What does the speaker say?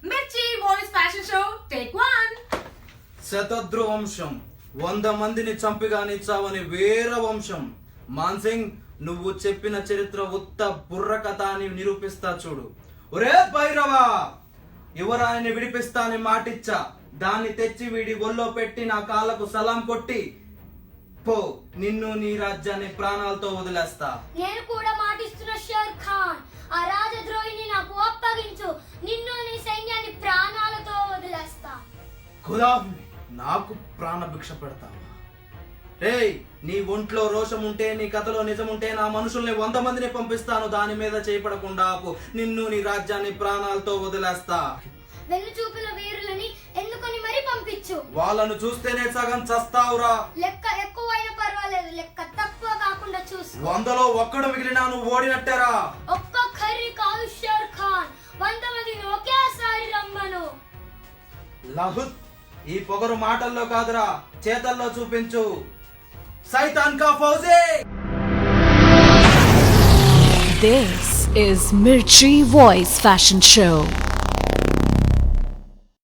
మిర్చి voice fashion show take 1. Shatadru వంశం 100 మందిని చంపిగాని చావని వీర వంశం. మాన్సింగ్, నువ్వు చెప్పిన చరిత్ర ఉత్త బుర్ర కథ అని నిరూపిస్తా చూడు. ఒరే భైరవా, యువరాణిని విడిపిస్తా అని మాటిచ్చా. దాన్ని తెచ్చి వీడి ఒళ్ళో పెట్టి నా కాళ్ళకు సలాం కొట్టి పో, నిన్ను నీ రాజ్యాన్ని ప్రాణాలతో వదిలేస్తా. నేను కూడా మాటిస్తున్న షేర్ ఖాన్, ఆ రాజద్రోహిని నాకు అప్పగించు. నిన్ను నీ సైన్యాన్ని ప్రాణాలతో వదిలేస్తా. ఖుదా, నాకు ప్రాణభిక్ష పెడతావా? రేయ్, నీ ఒంట్లో రోషం ఉంటే, నీ కథలో నిజం ఉంటే నా మనుషుల్ని 100 మందిని పంపిస్తాను. దాని మీద చేయపడకుండా ఆపు. నిన్ను నీ రాజ్యాన్ని ప్రాణాలతో వదిలేస్తా. వెన్ను చూపిన వీరులని ఎందుకని మరి పంపించు. వాళ్ళను చూస్తేనే సగం చస్తావురా. లెక్క ఎక్కువైనా పర్వాలేదు, లెక్క తక్కువ కాకుండా చూసు. 100లో ఒక్కడు మిగిలినా నువ్వు ఓడినట్టేరా. ఒక్కొక్కరి కాదు షేర్ ఖాన్, 100 మందిని ఒకేసారి రమ్మను. లహుత్, ఈ పొగరు మాటల్లో కాదురా, చేతల్లో చూపించు. సైతాన్ కా fauji. This is Mirchi Voice Fashion Show.